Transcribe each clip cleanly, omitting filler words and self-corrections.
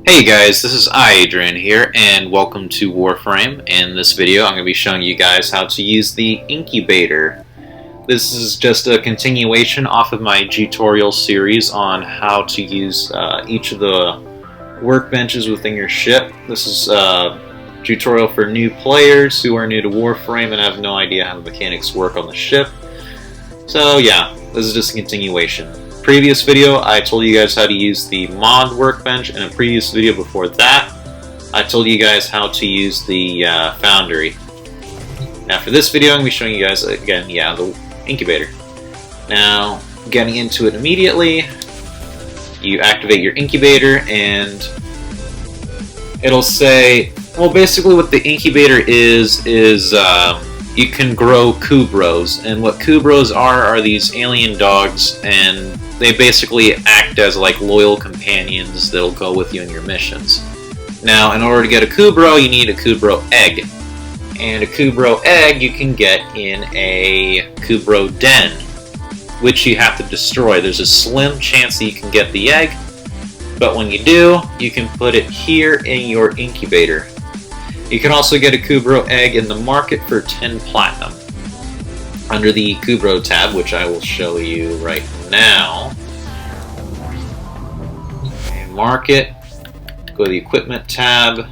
Hey guys, this is IAdrean here, and welcome to Warframe. In this video, I'm going to be showing you guys how to use the incubator. This is just a continuation off of my tutorial series on how to use each of the workbenches within your ship. This is a tutorial for new players who are new to Warframe and have no idea how the mechanics work on the ship. So yeah, this is just a continuation. Previous video, I told you guys how to use the mod workbench, and a previous video before that, I told you guys how to use the foundry. Now for this video, I'm going to be showing you guys, again, the incubator. Now, getting into it immediately, you activate your incubator, and it'll say, well, basically what the incubator is you can grow kubros, and what kubros are these alien dogs, and they basically act as like loyal companions that'll go with you in your missions. Now, in order to get a kubro, you need a kubro egg, and a kubro egg you can get in a kubro den, which you have to destroy. There's a slim chance that you can get the egg, but when you do, you can put it here in your incubator. You can also get a kubro egg in the market for 10 platinum under the kubro tab, which I will show you right now. And market, go to the equipment tab,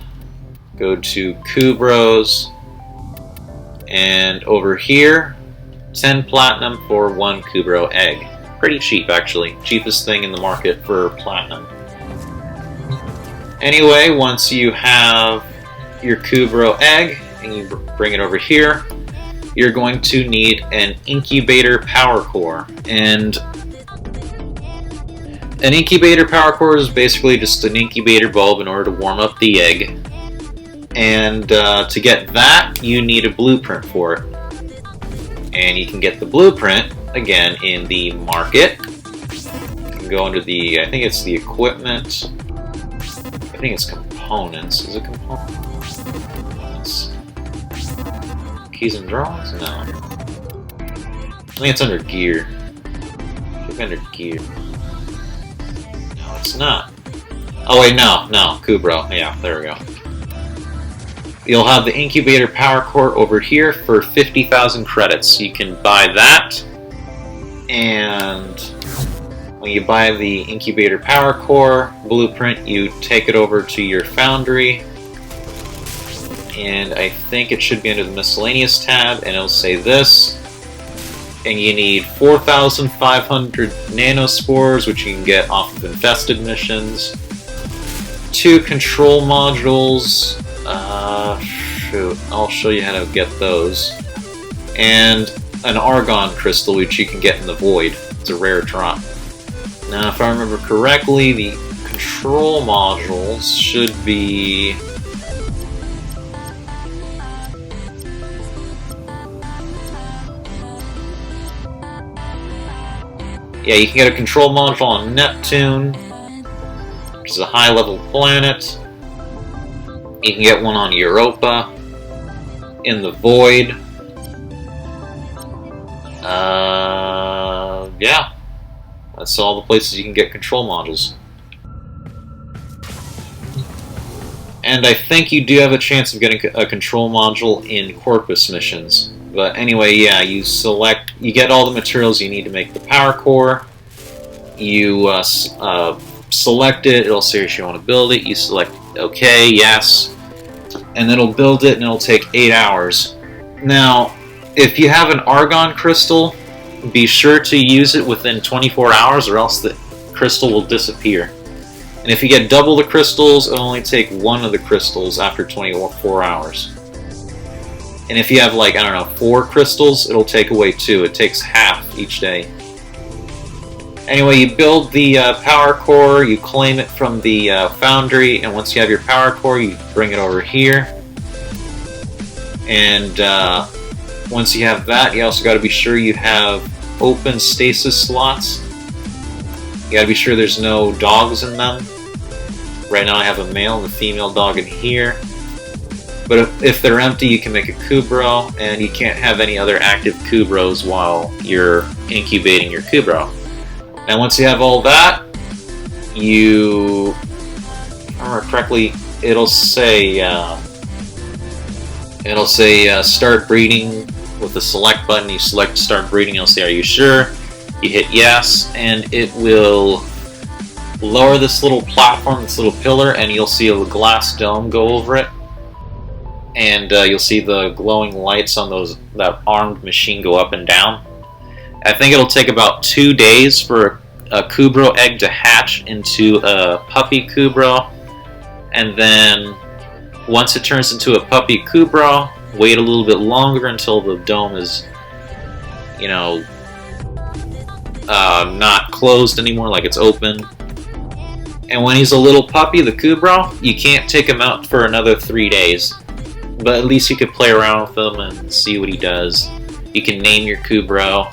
go to kubros, and over here, 10 platinum for 1 kubro egg. Pretty cheap, actually. Cheapest thing in the market for platinum. Anyway, once you have your kubro egg and you bring it over here, you're going to need an incubator power core. And an incubator power core is basically just an incubator bulb in order to warm up the egg. And to get that, you need a blueprint for it. And you can get the blueprint, again, in the market. You can go under the, I think it's the equipment. I think it's components. Is it components? Keys and drawings? No. I think it's under gear. Should be under gear. No, it's not. Oh wait, no, kubro. Yeah, there we go. You'll have the incubator power core over here for 50,000 credits. You can buy that, and when you buy the incubator power core blueprint, you take it over to your foundry, and I think it should be under the miscellaneous tab, and it'll say this. And you need 4,500 nanospores, which you can get off of infested missions, 2 control modules, shoot, I'll show you how to get those, and an argon crystal, which you can get in the void. It's a rare drop. Now, if I remember correctly, the control modules should be... yeah, you can get a control module on Neptune, which is a high-level planet. You can get one on Europa, in the Void. Yeah, that's all the places you can get control modules. And I think you do have a chance of getting a control module in Corpus missions. But anyway, yeah, you get all the materials you need to make the power core. You select it, it'll say if you want to build it, you select OK, yes, and it'll build it, and it'll take 8 hours. Now, if you have an argon crystal, be sure to use it within 24 hours or else the crystal will disappear. And if you get double the crystals, it'll only take 1 of the crystals after 24 hours. And if you have, like, I don't know, 4 crystals, it'll take away 2. It takes half each day. Anyway, you build the power core, you claim it from the foundry, and once you have your power core, you bring it over here. And once you have that, you also got to be sure you have open stasis slots. You got to be sure there's no dogs in them. Right now I have a male and a female dog in here. But if they're empty, you can make a kubro, and you can't have any other active kubros while you're incubating your kubro. Now once you have all that, you, if I remember correctly, it'll say start breeding with the select button. You select start breeding. It'll say, are you sure? You hit yes, and it will lower this little platform, this little pillar, and you'll see a glass dome go over it. And you'll see the glowing lights on that armed machine go up and down. I think it'll take about 2 days for a Kubrow egg to hatch into a puppy Kubrow, and then once it turns into a puppy Kubrow, wait a little bit longer until the dome is, you know, not closed anymore, like it's open. And when he's a little puppy, the Kubrow, you can't take him out for another 3 days. But at least you can play around with him and see what he does. You can name your Kubrow.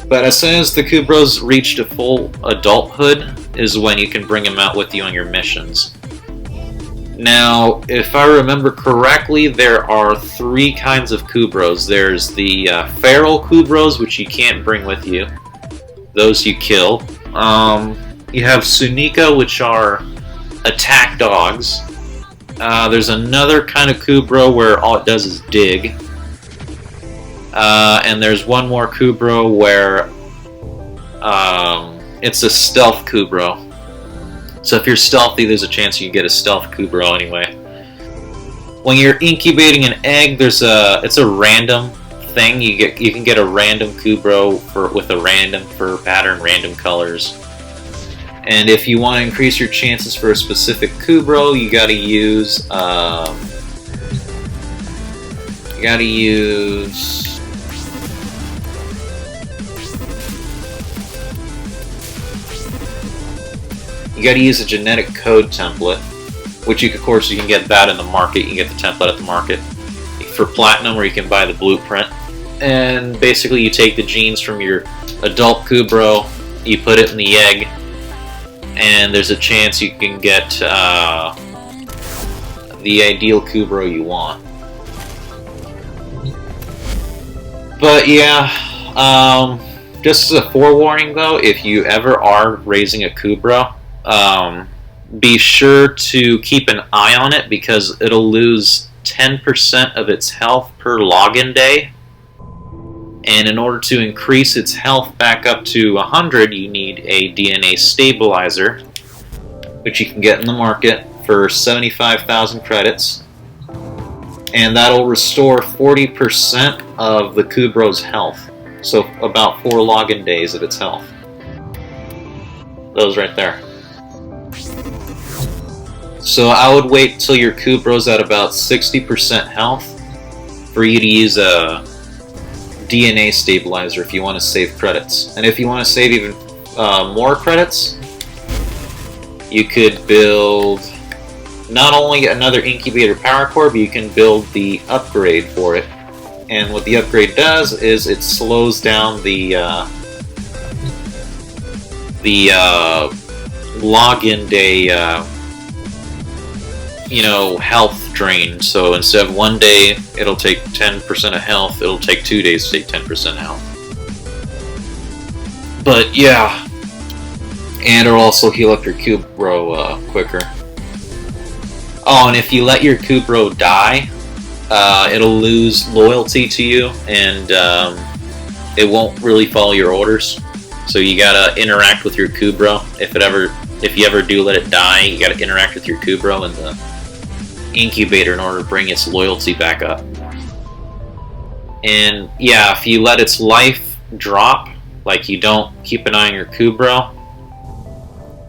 But as soon as the Kubrow's reached a full adulthood is when you can bring him out with you on your missions. Now, if I remember correctly, there are 3 kinds of Kubrows. There's the feral Kubrows, which you can't bring with you. Those you kill. You have Sunika, which are attack dogs. There's another kind of Kubrow where all it does is dig. And there's one more Kubrow where it's a stealth Kubrow. So if you're stealthy, there's a chance you can get a stealth Kubrow anyway. When you're incubating an egg, it's a random thing. You can get a random Kubrow with a random fur pattern, random colors. And if you want to increase your chances for a specific Kubrow, you gotta use a genetic code template, which of course you can get that in the market. You can get the template at the market for platinum, or you can buy the blueprint. And basically, you take the genes from your adult Kubrow, you put it in the egg, and there's a chance you can get the ideal Kubrow you want. But yeah, just as a forewarning though, if you ever are raising a Kubrow, be sure to keep an eye on it, because it'll lose 10% of its health per login day. And in order to increase its health back up to 100, you need a DNA stabilizer, which you can get in the market for 75,000 credits. And that'll restore 40% of the Kubrow's health. So about 4 login days of its health. Those right there. So I would wait till your Kubrow's at about 60% health for you to use a DNA stabilizer if you want to save credits. And if you want to save even more credits, you could build not only another incubator power core, but you can build the upgrade for it. And what the upgrade does is it slows down the login day health drain. So instead of 1 day it'll take 10% of health, it'll take 2 days to take 10% health. But yeah, and it'll also heal up your Kubrow quicker. Oh, and if you let your Kubrow die, it'll lose loyalty to you, and it won't really follow your orders. So you gotta interact with your Kubrow. If you ever do let it die, you gotta interact with your Kubrow in the incubator in order to bring its loyalty back up. And yeah, if you let its life drop, like you don't keep an eye on your Kubrow,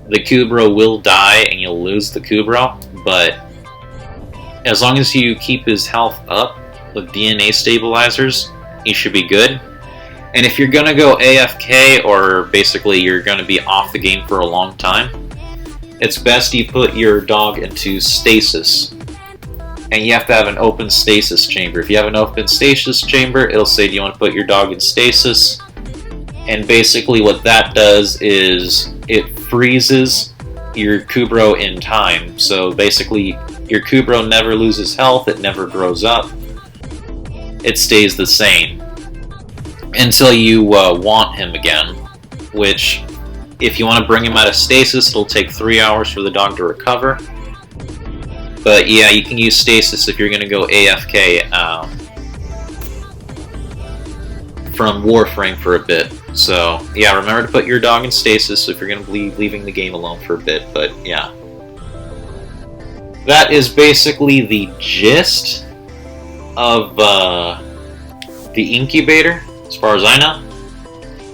the Kubrow will die and you'll lose the Kubrow. But as long as you keep his health up with DNA stabilizers, he should be good. And if you're gonna go AFK, or basically you're gonna be off the game for a long time, it's best you put your dog into stasis. And you have to have an open stasis chamber. If you have an open stasis chamber, it'll say, do you want to put your dog in stasis? And basically what that does is it freezes your Kubrow in time. So basically your Kubrow never loses health, it never grows up. It stays the same until you want him again, which If you want to bring him out of stasis, it'll take 3 hours for the dog to recover. But yeah, you can use stasis if you're going to go AFK from Warframe for a bit. So yeah, remember to put your dog in stasis if you're going to be leaving the game alone for a bit. But yeah, that is basically the gist of the incubator, as far as I know.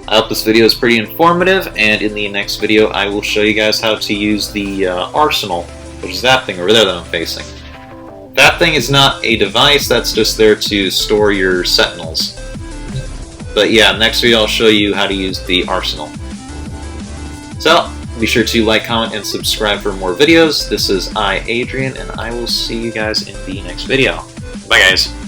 I hope this video is pretty informative, and in the next video I will show you guys how to use the arsenal, which is that thing over there that I'm facing. That thing is not a device, that's just there to store your sentinels. But yeah, next video I'll show you how to use the arsenal. So, be sure to like, comment, and subscribe for more videos. This is IAdrean, and I will see you guys in the next video. Bye guys!